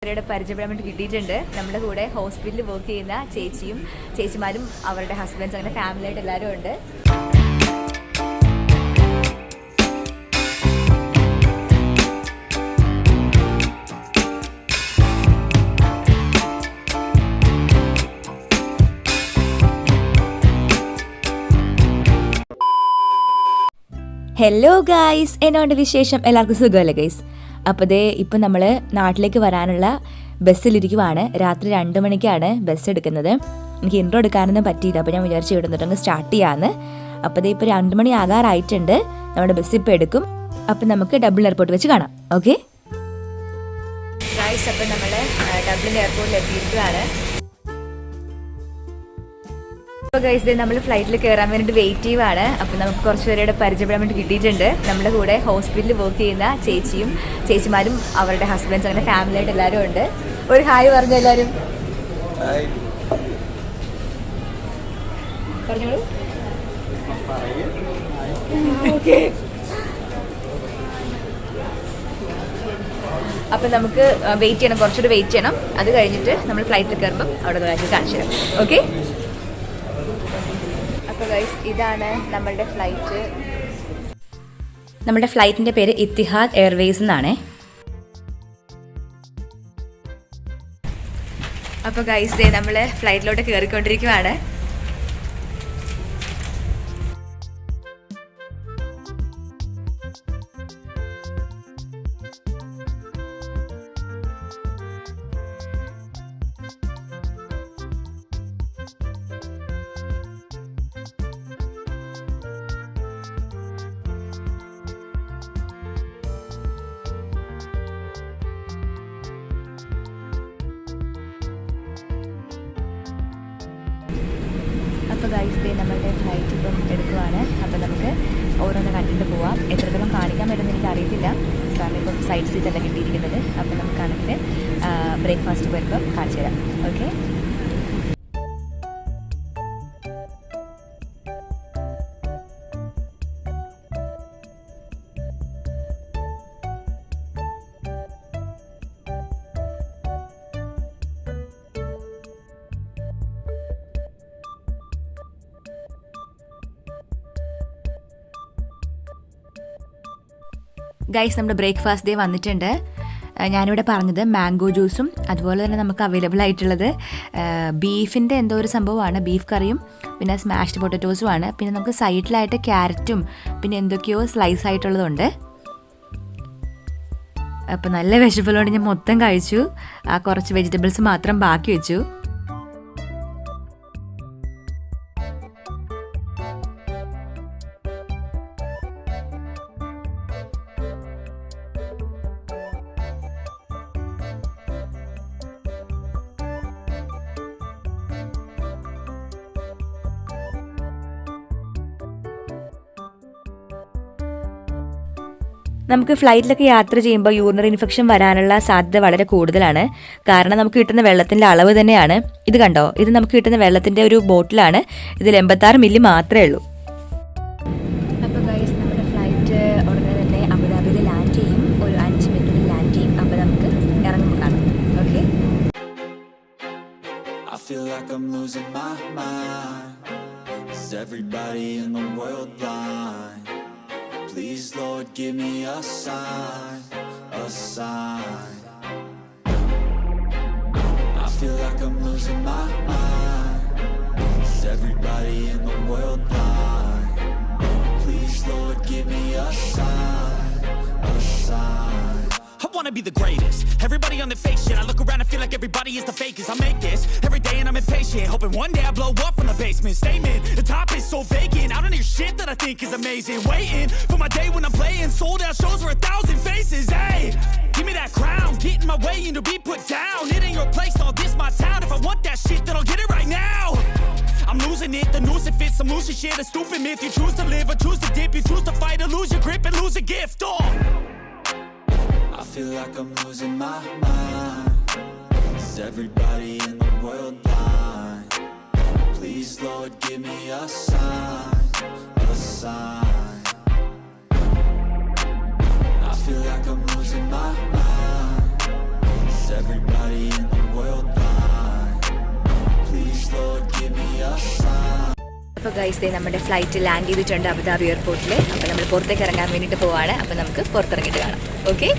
കുറച്ചുപേരുടെ പരിചയപ്പെടാൻ വേണ്ടി കിട്ടിയിട്ടുണ്ട്. നമ്മുടെ കൂടെ ഹോസ്പിറ്റലിൽ വർക്ക് ചെയ്യുന്ന ചേച്ചിമാരും അവരുടെ ഹസ്ബൻഡ്സ് അങ്ങനെ ഫാമിലിയായിട്ട് എല്ലാവരും ഉണ്ട്. ഹലോ ഗൈസ്, എന്നോണ്ട് വിശേഷം? എല്ലാവർക്കും സുഖമല്ലേ ഗൈസ്? അപ്പോൾ ഇപ്പം നമ്മൾ നാട്ടിലേക്ക് വരാനുള്ള ബസ്സിലിരിക്കുവാണ്. രാത്രി 2 മണിക്കാണ് ബസ് എടുക്കുന്നത്. എനിക്ക് ഇൻട്രോ എടുക്കാനൊന്നും പറ്റിയില്ല, അപ്പോൾ ഞാൻ വിചാരിച്ചു ഇടുന്നിട്ടങ്ങ് സ്റ്റാർട്ട് ചെയ്യാമെന്ന്. അപ്പോൾ ഇപ്പോൾ 2 മണി ആകാറായിട്ടുണ്ട്. നമ്മുടെ ബസ് ഇപ്പോൾ എടുക്കും. അപ്പം നമുക്ക് ഡബ്ലിൻ എയർപോർട്ട് വെച്ച് കാണാം. ഓക്കെ ഗൈസ്, അപ്പം നമ്മൾ ഡബ്ലിൻ എയർപോർട്ടിൽ എത്തിയിരിക്കുകയാണ്. അപ്പോൾ ഗൈസ്, നമ്മൾ ഫ്ലൈറ്റിൽ കയറാൻ വേണ്ടിയിട്ട് വെയിറ്റ് ചെയ്യുവാണ്. അപ്പോൾ നമുക്ക് കുറച്ചുപേരുടെ പരിചയപ്പെടാൻ വേണ്ടി കിട്ടിയിട്ടുണ്ട്. നമ്മുടെ കൂടെ ഹോസ്പിറ്റലിൽ വർക്ക് ചെയ്യുന്ന ചേച്ചിമാരും അവരുടെ ഹസ്ബൻഡ്സ് അങ്ങനെ ഫാമിലിയായിട്ട് എല്ലാവരും ഉണ്ട്. ഒരു ഹായ് പറഞ്ഞു എല്ലാവരും. പറഞ്ഞോളൂ. അപ്പം നമുക്ക് വെയിറ്റ് ചെയ്യണം, കുറച്ചുകൂടി വെയിറ്റ് ചെയ്യണം. അത് കഴിഞ്ഞിട്ട് നമ്മൾ ഫ്ലൈറ്റിൽ കയറുമ്പം അവിടെ കാണിച്ചു തരാം. ഓക്കെ. അപ്പോൾ ഗൈസ്, ഇതാണ് നമ്മളുടെ ഫ്ലൈറ്റ്. നമ്മുടെ ഫ്ലൈറ്റിൻ്റെ പേര് ഇത്തിഹാദ് എയർവേസ് എന്നാണ്. അപ്പോൾ ഗൈസ്, നമ്മൾ ഫ്ലൈറ്റിലോട്ട് കയറിക്കൊണ്ടിരിക്കുവാണ്. അപ്പോൾ ഗൈസ്, നമ്മളുടെ ഫ്ലൈറ്റ് ഇപ്പം എടുക്കുവാണ്. അപ്പോൾ നമുക്ക് ഓരോന്ന് കണ്ടിട്ട് പോവാം. എത്രത്തോളം കാണിക്കാൻ പറ്റുമെന്ന് എനിക്ക് അറിയത്തില്ല, കാരണം ഇപ്പം സൈഡ് സീറ്റല്ല കിട്ടിയിരിക്കുന്നത്. അപ്പോൾ നമുക്കാണെങ്കിൽ ബ്രേക്ക്ഫാസ്റ്റ് വരുമ്പം കാണിച്ചു തരാം. ഓക്കെ. ഗൈസ്, നമ്മുടെ ബ്രേക്ക്ഫാസ്റ്റ് വന്നിട്ടുണ്ട്. ഞാനിവിടെ പറഞ്ഞത് മാംഗോ ജ്യൂസും അതുപോലെ തന്നെ നമുക്ക് അവൈലബിൾ ആയിട്ടുള്ളത് ബീഫിൻ്റെ എന്തോ ഒരു സംഭവമാണ്, ബീഫ് കറിയും പിന്നെ സ്മാഷ്ഡ് പൊട്ടറ്റോസുമാണ്. പിന്നെ നമുക്ക് സൈഡിലായിട്ട് ക്യാരറ്റും പിന്നെ എന്തൊക്കെയോ സ്ലൈസ് ആയിട്ടുള്ളതുണ്ട്. അപ്പോൾ നല്ല വിശപ്പുള്ളതുകൊണ്ട് ഞാൻ മൊത്തം കഴിച്ചു. കുറച്ച് വെജിറ്റബിൾസ് മാത്രം ബാക്കി വെച്ചു. നമുക്ക് ഫ്ലൈറ്റിലൊക്കെ യാത്ര ചെയ്യുമ്പോൾ യൂറിനറി ഇൻഫെക്ഷൻ വരാനുള്ള സാധ്യത വളരെ കൂടുതലാണ്. കാരണം നമുക്ക് കിട്ടുന്ന വെള്ളത്തിൻ്റെ അളവ് തന്നെയാണ്. ഇത് കണ്ടോ, ഇത് നമുക്ക് കിട്ടുന്ന വെള്ളത്തിൻ്റെ ഒരു ബോട്ടിലാണ്. ഇതിൽ 86 മില്ലി മാത്രമേ ഉള്ളൂ. അപ്പോൾ ഗൈസ്, നമ്മുടെ ഫ്ലൈറ്റ് ഉടനെ തന്നെ അബുദാബിയിൽ ലാൻഡ് ചെയ്യും. ഒരു 5 മിനിറ്റിൽ ലാൻഡ് ചെയ്യും. അപ്പോൾ നമുക്ക് ഇറങ്ങുമ്പോൾ കാണാം. Okay. Please, Lord, give me a sign, a sign. I feel like I'm losing my mind. Is everybody in the world blind? Please, Lord, give me a sign, a sign. I wanna be the greatest. Everybody on the fake shit. I look around and feel like everybody is the fakest. I make this every day and I'm impatient, hoping one day I blow up from the basement. Statement, the top is so vacant. I don't hear shit that I think is amazing. Waiting for my day when I'm playing sold out shows for 1,000 faces. Hey, give me that crown, get in my way and to be put down. It ain't your place, all this my town. If I want that shit, then I'll get it right now. I'm losing it, the noose it fits. I'm losing shit, a stupid myth. You choose to live or choose to dip. You choose to fight or lose your grip and lose a gift. Oh, I feel like I'm losing my mind. Is everybody in the world blind? Please, Lord, give me a sign, a sign. I feel like I'm losing my mind. Is everybody in the world blind? Please, Lord, give me a sign. അപ്പോൾ guys നമ്മുടെ flight land ചെയ്തിട്ടുണ്ട് Abu Dhabi എയർപോർട്ടിൽ. അപ്പോൾ നമ്മൾ പുറത്തേക്ക് ഇറങ്ങാൻ വേണ്ടിയിട്ട് പോവാണ്. അപ്പോൾ നമുക്ക് പുറത്തിറങ്ങിയിട്ട് കാണാം. ഓക്കെ.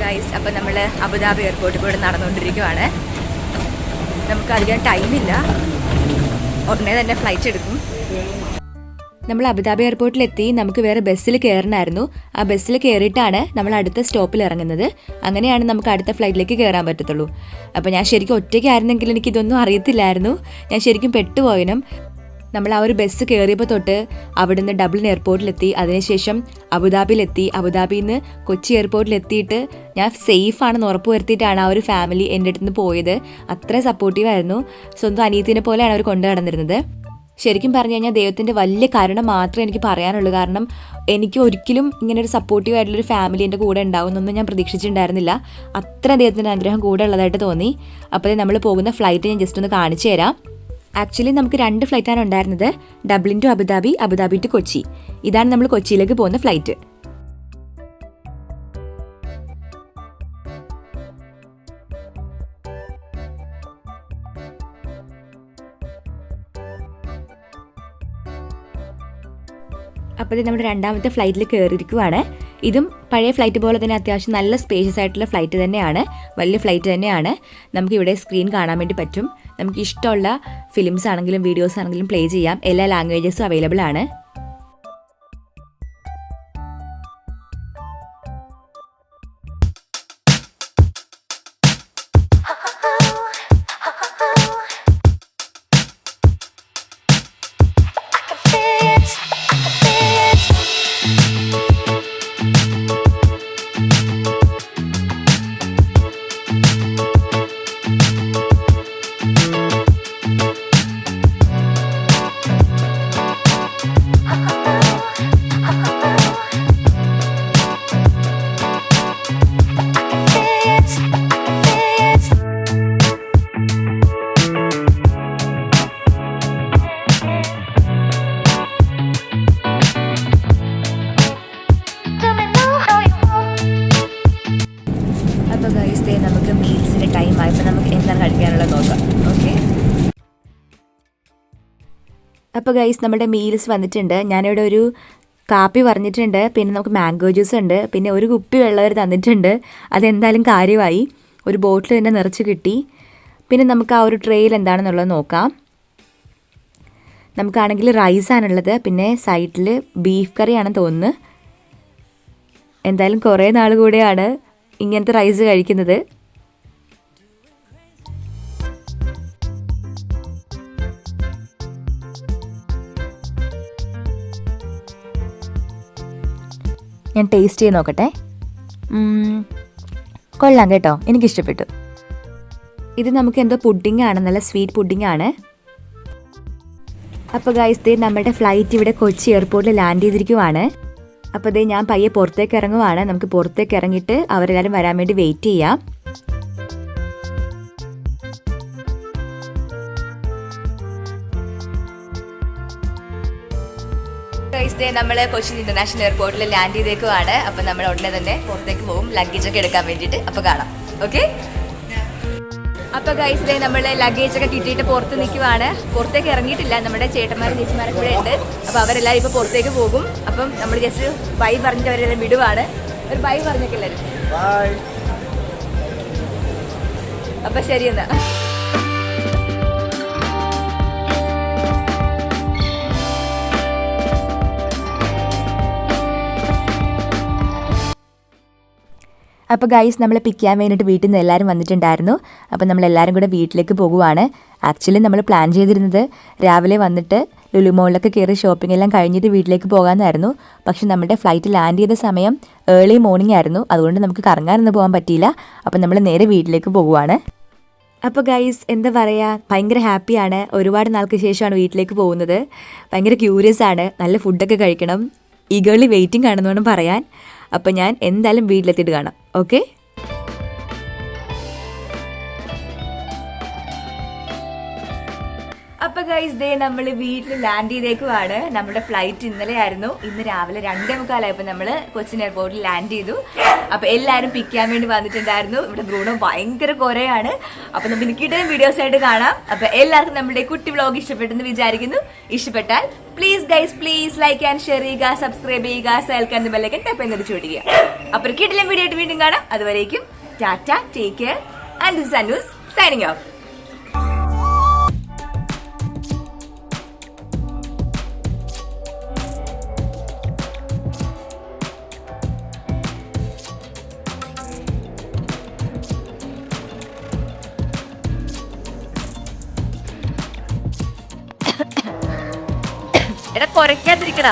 ഗൈസ് അപ്പോൾ നമ്മൾ അബുദാബി എയർപോർട്ടിൽ കൂടെ നടന്നുകൊണ്ടിരിക്കുവാണ്. നമുക്ക് അധികം ടൈമില്ല, ഉടനെ തന്നെ ഫ്ലൈറ്റ് എടുക്കും. നമ്മൾ അബുദാബി എയർപോർട്ടിലെത്തി. നമുക്ക് വേറെ ബസ്സിൽ കയറണമായിരുന്നു. ആ ബസ്സിൽ കയറിയിട്ടാണ് നമ്മൾ അടുത്ത സ്റ്റോപ്പിൽ ഇറങ്ങുന്നത്. അങ്ങനെയാണ് നമുക്ക് അടുത്ത ഫ്ലൈറ്റിലേക്ക് കയറാൻ പറ്റത്തുള്ളൂ. അപ്പോൾ ഞാൻ ശരിക്കും ഒറ്റയ്ക്കായിരുന്നെങ്കിൽ എനിക്കിതൊന്നും അറിയത്തില്ലായിരുന്നു. ഞാൻ ശരിക്കും പെട്ടുപോയനും. നമ്മൾ ആ ഒരു ബസ് കയറിയപ്പോൾ തൊട്ട് അവിടുന്ന് ഡബ്ലിൻ എയർപോർട്ടിലെത്തി. അതിനുശേഷം അബുദാബിയിലെത്തി. അബുദാബിയിൽ നിന്ന് കൊച്ചി എയർപോർട്ടിലെത്തിയിട്ട് ഞാൻ സേഫാണെന്ന് ഉറപ്പ് വരുത്തിയിട്ടാണ് ആ ഒരു ഫാമിലി എൻ്റെ അടുത്ത് നിന്ന് പോയത്. അത്രയും സപ്പോർട്ടീവായിരുന്നു. സ്വന്തം അനിയത്തിനെ പോലെയാണ് അവർ കൊണ്ടു നടന്നിരുന്നത്. ശരിക്കും പറഞ്ഞു കഴിഞ്ഞാൽ ദൈവത്തിൻ്റെ വലിയ കരുണ മാത്രമേ എനിക്ക് പറയാനുള്ളൂ. കാരണം എനിക്ക് ഒരിക്കലും ഇങ്ങനെ ഒരു സപ്പോർട്ടീവായിട്ടുള്ളൊരു ഫാമിലി എൻ്റെ കൂടെ ഉണ്ടാവുമെന്നൊന്നും ഞാൻ പ്രതീക്ഷിച്ചിട്ടുണ്ടായിരുന്നില്ല. അത്ര ദൈവത്തിൻ്റെ അനുഗ്രഹം കൂടെ ഉള്ളതായിട്ട് തോന്നി. അപ്പോൾ നമ്മൾ പോകുന്ന ഫ്ലൈറ്റ് ഞാൻ ജസ്റ്റ് ഒന്ന് കാണിച്ചു തരാം. ആക്ച്വലി നമുക്ക് 2 ഫ്ലൈറ്റാണ് ഉണ്ടായിരുന്നത്. Dublin to Abu Dhabi, Abu Dhabi to Kochi. ഇതാണ് നമ്മൾ കൊച്ചിയിലേക്ക് പോകുന്ന ഫ്ലൈറ്റ്. അപ്പോൾ നമ്മുടെ രണ്ടാമത്തെ ഫ്ലൈറ്റിൽ കയറിയിരിക്കുവാണ്. ഇതും പഴയ ഫ്ലൈറ്റ് പോലെ തന്നെ അത്യാവശ്യം നല്ല സ്പേഷ്യസ് ആയിട്ടുള്ള ഫ്ലൈറ്റ് തന്നെയാണ്. വലിയ ഫ്ലൈറ്റ് തന്നെയാണ്. നമുക്കിവിടെ സ്ക്രീൻ കാണാൻ വേണ്ടി പറ്റും. നമുക്ക് ഇഷ്ടമുള്ള ഫിലിംസ് ആണെങ്കിലും വീഡിയോസ് ആണെങ്കിലും പ്ലേ ചെയ്യാം. എല്ലാ ലാംഗ്വേജസും അവൈലബിൾ ആണ്. നമുക്ക് മീൽസിൻ്റെ ടൈം ആയപ്പോൾ നമുക്ക് എന്താണ് കഴിക്കാനുള്ളത് നോക്കാം. ഓക്കെ. അപ്പോൾ ഗൈസ് നമ്മുടെ മീൽസ് വന്നിട്ടുണ്ട്. ഞാനിവിടെ ഒരു കാപ്പി പറഞ്ഞിട്ടുണ്ട്. പിന്നെ നമുക്ക് മാംഗോ ജ്യൂസ് ഉണ്ട്. പിന്നെ ഒരു കുപ്പി വെള്ളം അവർ തന്നിട്ടുണ്ട്. അതെന്തായാലും കാര്യമായി. ഒരു ബോട്ടിൽ തന്നെ നിറച്ച് കിട്ടി. പിന്നെ നമുക്ക് ആ ഒരു ട്രേയിൽ എന്താണെന്നുള്ളത് നോക്കാം. നമുക്കാണെങ്കിൽ റൈസാണുള്ളത്. പിന്നെ സൈഡിൽ ബീഫ് കറിയാണെന്ന് തോന്നുന്നു. എന്തായാലും കുറേ നാൾ കൂടെയാണ് ഇങ്ങനത്തെ റൈസ് കഴിക്കുന്നത്. ഞാൻ ടേസ്റ്റ് ചെയ്ത് നോക്കട്ടെ. കൊള്ളാം കേട്ടോ, എനിക്കിഷ്ടപ്പെട്ടു. ഇത് നമുക്ക് എന്തോ പുഡിംഗ് ആണ്, നല്ല സ്വീറ്റ് പുഡിംഗ് ആണ്. അപ്പോൾ ഗൈസ് നമ്മുടെ ഫ്ലൈറ്റ് ഇവിടെ കൊച്ചി എയർപോർട്ടിൽ ലാൻഡ് ചെയ്തിരിക്കുവാണ്. അപ്പോൾ ഞാൻ പയ്യെ പുറത്തേക്ക് ഇറങ്ങുവാണ്. നമുക്ക് പുറത്തേക്ക് ഇറങ്ങിയിട്ട് അവരെല്ലാവരും വരാൻ വേണ്ടി വെയിറ്റ് ചെയ്യാം. നമ്മൾ കൊച്ചി ഇന്റർനാഷണൽ എയർപോർട്ടിൽ ലാൻഡ് ചെയ്തേക്കുവാണ്. അപ്പോൾ നമ്മൾ ഉടനെ തന്നെ പുറത്തേക്ക് പോകും ലഗേജൊക്കെ എടുക്കാൻ വേണ്ടിയിട്ട്. അപ്പോൾ കാണാം. ഓക്കെ. അപ്പോൾ ഗൈസ് നമ്മൾ ലഗേജൊക്കെ കിട്ടിയിട്ട് പുറത്ത് നിൽക്കുവാണ്. പുറത്തേക്ക് ഇറങ്ങിയിട്ടില്ല. നമ്മുടെ ചേട്ടന്മാരും ചേച്ചിമാരും കൂടെ ഉണ്ട്. അപ്പോൾ അവരെല്ലാവരും ഇപ്പോൾ പുറത്തേക്ക് പോകും. അപ്പം നമ്മൾ ജസ്റ്റ് ബൈ പറഞ്ഞിട്ട് അവരെല്ലാം വിടുവാണ്. ഒരു ബൈ പറഞ്ഞൊക്കെ എല്ലാവരും. അപ്പം ശരി എന്നാ. അപ്പോൾ ഗൈസ് നമ്മളെ പിക്ക് ചെയ്യാൻ വേണ്ടിയിട്ട് വീട്ടിൽ നിന്ന് എല്ലാവരും വന്നിട്ടുണ്ടായിരുന്നു. അപ്പോൾ നമ്മളെല്ലാവരും കൂടെ വീട്ടിലേക്ക് പോകുവാണ്. ആക്ച്വലി നമ്മൾ പ്ലാൻ ചെയ്തിരുന്നത് രാവിലെ വന്നിട്ട് ലുലു മോളിലൊക്കെ കയറി ഷോപ്പിംഗ് എല്ലാം കഴിഞ്ഞിട്ട് വീട്ടിലേക്ക് പോകാമെന്നായിരുന്നു. പക്ഷെ നമ്മുടെ ഫ്ലൈറ്റ് ലാൻഡ് ചെയ്ത സമയം ഏർലി മോർണിംഗ് ആയിരുന്നു. അതുകൊണ്ട് നമുക്ക് കറങ്ങാനൊന്നും പോകാൻ പറ്റിയില്ല. അപ്പോൾ നമ്മൾ നേരെ വീട്ടിലേക്ക് പോകുവാണ്. അപ്പോൾ ഗൈസ് എന്താ പറയുക, ഭയങ്കര ഹാപ്പിയാണ്. ഒരുപാട് നാൾക്ക് ശേഷമാണ് വീട്ടിലേക്ക് പോകുന്നത്. ഭയങ്കര ക്യൂരിയസ് ആണ്. നല്ല ഫുഡൊക്കെ കഴിക്കണം. ഈഗേർലി വെയിറ്റിംഗ് ആണെന്ന് വേണം പറയാൻ. അപ്പോൾ ഞാൻ എന്തായാലും വീട്ടിലെത്തിയിട്ട് കാണാം. ഓക്കെ. അപ്പോൾ ഗൈസ് ദേ നമ്മൾ വീട്ടിൽ ലാൻഡ് ചെയ്തേക്കുവാണ്. നമ്മുടെ ഫ്ലൈറ്റ് ഇന്നലെ ആയിരുന്നു. ഇന്ന് രാവിലെ 2:45 നമ്മൾ കൊച്ചിൻ എയർപോർട്ടിൽ ലാൻഡ് ചെയ്തു. അപ്പോൾ എല്ലാവരും പിക്ക് ചെയ്യാൻ വേണ്ടി വന്നിട്ടുണ്ടായിരുന്നു. ഇവിടെ ബ്രൂണോ ഭയങ്കര കുറേയാണ്. അപ്പോൾ നമുക്ക് കിട്ടുന്ന വീഡിയോസ് ആയിട്ട് കാണാം. അപ്പോൾ എല്ലാവർക്കും നമ്മുടെ കുട്ടി വ്ലോഗ് ഇഷ്ടപ്പെട്ടെന്ന് വിചാരിക്കുന്നു. ഇഷ്ടപ്പെട്ടാൽ പ്ലീസ് ലൈക്ക് ആൻഡ് ഷെയർ ചെയ്യുക, സബ്സ്ക്രൈബ് ചെയ്യുക, സൽക്കാൻ ബെല്ലൈക്കൻ ടാപ്പ് ചെയ്ത് ചോദിക്കുക. അപ്പോൾ കിട്ടില്ല വീഡിയോ ആയിട്ട് വീണ്ടും കാണാം. അതുവരേക്കും Tata, take care and this is Anus signing off. എടാ കുറയ്ക്കാതിരിക്കടാ.